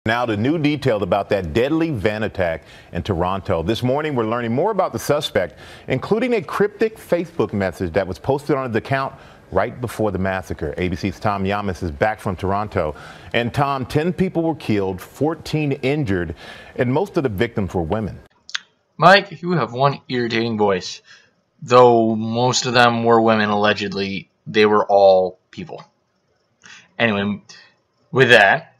Now to new details about that deadly van attack in Toronto. This morning we're learning more about the suspect, including a cryptic Facebook message that was posted on his account right before the massacre. ABC's Tom Yamas is back from Toronto. And Tom, 10 people were killed, 14 injured, and most of the victims were women. Mike, you have one irritating voice. Though most of them were women, allegedly, they were all people. Anyway, with that,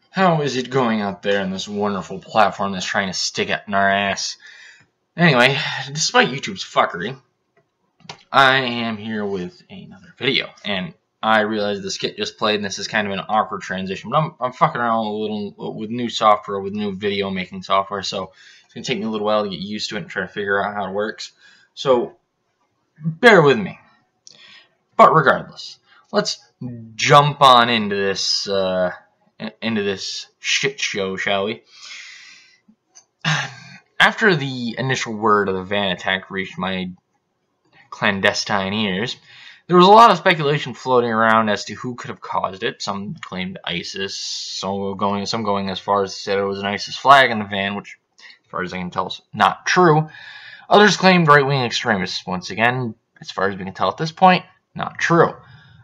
how is it going out there in this wonderful platform that's trying to stick it in our ass? Anyway, despite YouTube's fuckery, I am here with another video, and I realize the skit just played, and this is kind of an awkward transition, but I'm fucking around a little with new software, with new video making software, so it's going to take me a little while to get used to it and try to figure out how it works, so bear with me. But regardless, let's jump on into this shit show, shall we? After the initial word of the van attack reached my clandestine ears, there was a lot of speculation floating around as to who could have caused it. Some claimed ISIS, some going as far as to say there was an ISIS flag in the van, which, as far as I can tell, is not true. Others claimed right-wing extremists. Once again, as far as we can tell at this point, not true.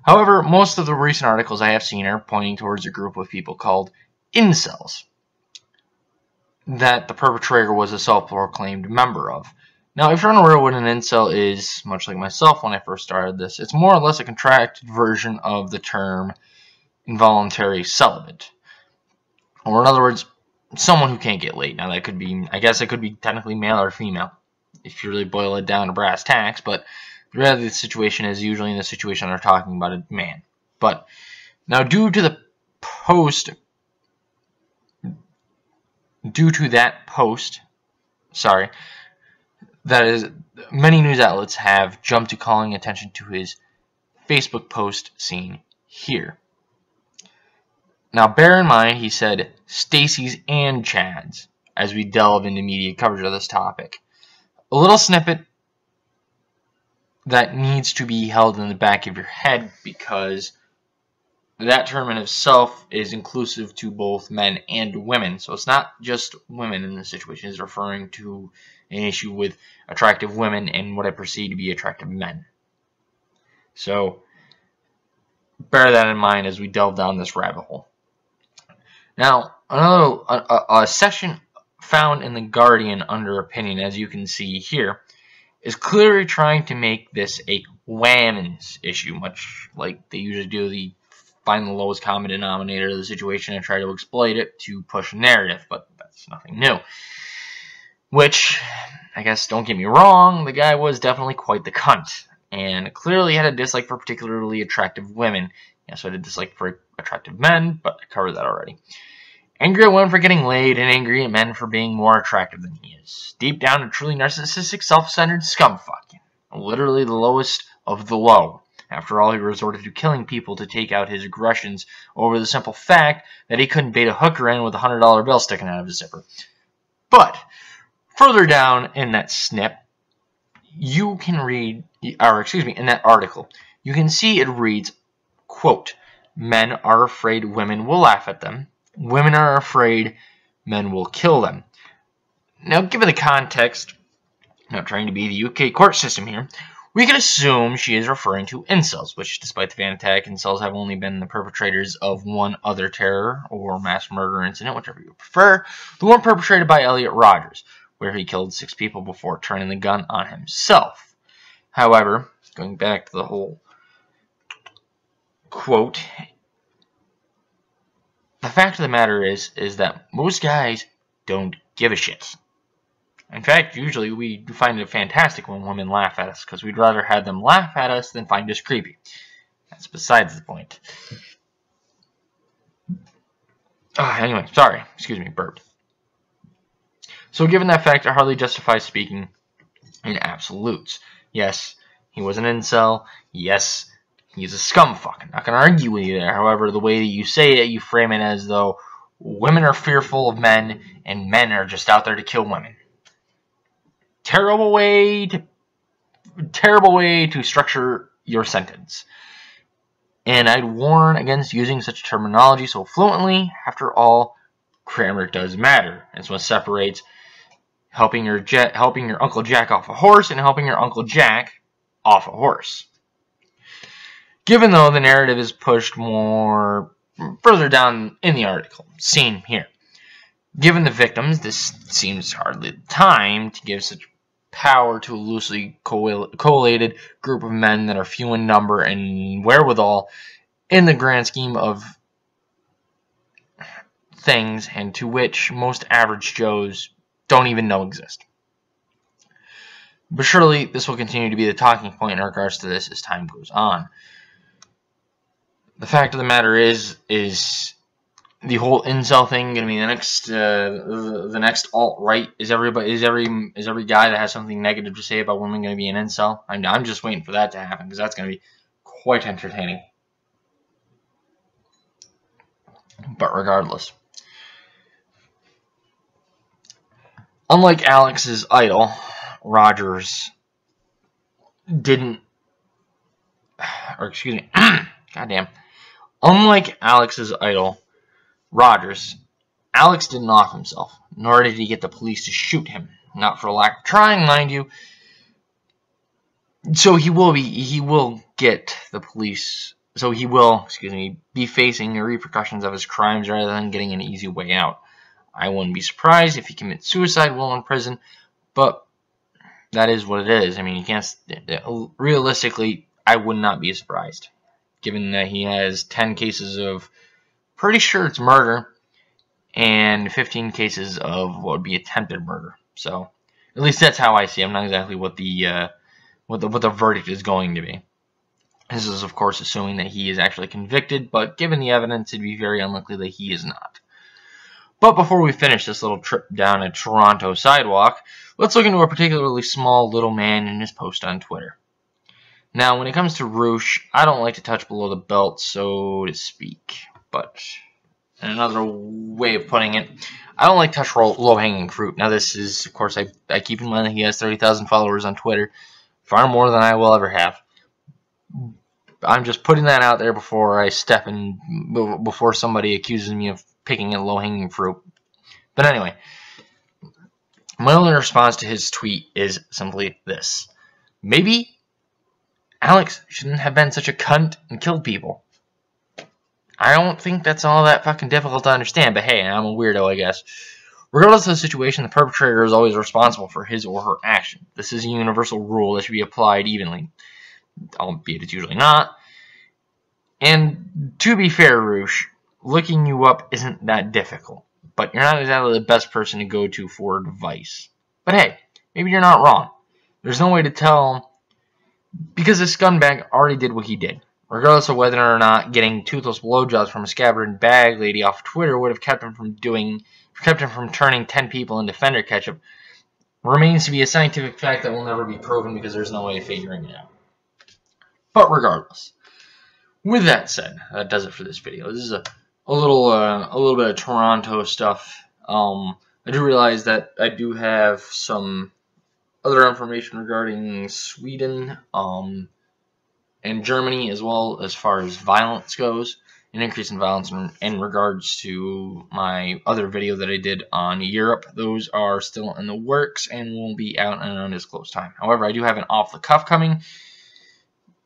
However, most of the recent articles I have seen are pointing towards a group of people called incels that the perpetrator was a self-proclaimed member of. Now, if you're unaware what an incel is, much like myself when I first started this, it's more or less a contracted version of the term involuntary celibate. Or in other words, someone who can't get laid. Now, that could be, I guess it could be technically male or female, if you really boil it down to brass tacks, but the reality of the situation is usually in the situation they're talking about a man. But now due to that post, that is, many news outlets have jumped to calling attention to his Facebook post seen here. Now bear in mind he said Stacy's and Chad's as we delve into media coverage of this topic. A little snippet that needs to be held in the back of your head, because that term in itself is inclusive to both men and women. So it's not just women in this situation. It's referring to an issue with attractive women and what I perceive to be attractive men. So bear that in mind as we delve down this rabbit hole. Now, a section found in The Guardian under opinion, as you can see here, is clearly trying to make this a women's issue, much like they usually do. They find the lowest common denominator of the situation and try to exploit it to push a narrative, but that's nothing new. Which, I guess, don't get me wrong, the guy was definitely quite the cunt, and clearly had a dislike for particularly attractive women. Yes, I did dislike for attractive men, but I covered that already. Angry at women for getting laid, and angry at men for being more attractive than he is. Deep down, a truly narcissistic, self-centered scumfuck. Literally the lowest of the low. After all, he resorted to killing people to take out his aggressions over the simple fact that he couldn't bait a hooker in with a $100 bill sticking out of his zipper. But further down in that snip, you can read, or excuse me, in that article, you can see it reads, quote, "Men are afraid women will laugh at them. Women are afraid men will kill them." Now, given the context, not trying to be the UK court system here, we can assume she is referring to incels, which, despite the van attack, incels have only been the perpetrators of one other terror or mass murder incident, whichever you prefer, the one perpetrated by Elliot Rogers, where he killed 6 people before turning the gun on himself. However, going back to the whole quote, the fact of the matter is that most guys don't give a shit. In fact, usually we find it fantastic when women laugh at us, because we'd rather have them laugh at us than find us creepy. That's besides the point. Anyway, sorry. Excuse me, burped. So given that fact, it hardly justifies speaking in absolutes. Yes, he was an incel. Yes, he's a scumfuck. I'm not going to argue with you there. However, the way that you say it, you frame it as though women are fearful of men and men are just out there to kill women. Terrible way to structure your sentence. and I'd warn against using such terminology so fluently. After all, grammar does matter. It's what separates helping your Uncle Jack off a horse and helping your Uncle Jack off a horse. Given, though, the narrative is pushed more further down in the article, seen here. Given the victims, this seems hardly the time to give such power to a loosely collated group of men that are few in number and wherewithal in the grand scheme of things, and to which most average Joes don't even know exist. But surely this will continue to be the talking point in regards to this as time goes on. The fact of the matter is the whole incel thing going to be the next alt-right? Is every guy that has something negative to say about women going to be an incel? I'm just waiting for that to happen, because that's going to be quite entertaining. But regardless, unlike Alex's idol, Rogers didn't, or excuse me, goddamn. Unlike Alex's idol, Rogers, Alex didn't off himself, nor did he get the police to shoot him. Not for lack of trying, mind you. So he will get the police. So he will, be facing the repercussions of his crimes rather than getting an easy way out. I wouldn't be surprised if he commits suicide while in prison, but that is what it is. I mean, realistically, I would not be surprised, given that he has 10 cases of, pretty sure it's murder, and 15 cases of what would be attempted murder. So, at least that's how I see it. I'm not exactly what the verdict is going to be. This is, of course, assuming that he is actually convicted, but given the evidence, it'd be very unlikely that he is not. But before we finish this little trip down a Toronto sidewalk, let's look into a particularly small little man in his post on Twitter. Now, when it comes to Roosh, I don't like to touch below the belt, so to speak. But in another way of putting it, I don't like to touch low-hanging fruit. Now, this is, of course, I keep in mind that he has 30,000 followers on Twitter, far more than I will ever have. I'm just putting that out there before I step in, before somebody accuses me of picking at low-hanging fruit. But anyway, my only response to his tweet is simply this. Maybe Alex shouldn't have been such a cunt and killed people. I don't think that's all that fucking difficult to understand, but hey, I'm a weirdo, I guess. Regardless of the situation, the perpetrator is always responsible for his or her action. This is a universal rule that should be applied evenly, albeit it's usually not. And to be fair, Roosh, looking you up isn't that difficult, but you're not exactly the best person to go to for advice. But hey, maybe you're not wrong. There's no way to tell, because this scumbag already did what he did. Regardless of whether or not getting toothless blowjobs from a scabbard bag lady off Twitter would have kept him from turning 10 people into fender ketchup, remains to be a scientific fact that will never be proven because there's no way of figuring it out. But regardless, with that said, that does it for this video. This is a little bit of Toronto stuff. I do realize that I do have some other information regarding Sweden, and Germany, as well as far as violence goes, an increase in violence in regards to my other video that I did on Europe. Those are still in the works and will be out in an undisclosed time. However, I do have an off-the-cuff coming,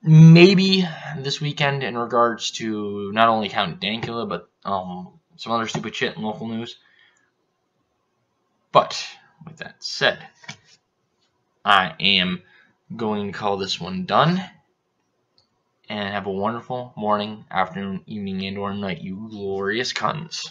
maybe this weekend, in regards to not only Count Dankula, but some other stupid shit in local news. But, with that said, I am going to call this one done. And have a wonderful morning, afternoon, evening, and or night, you glorious cunts.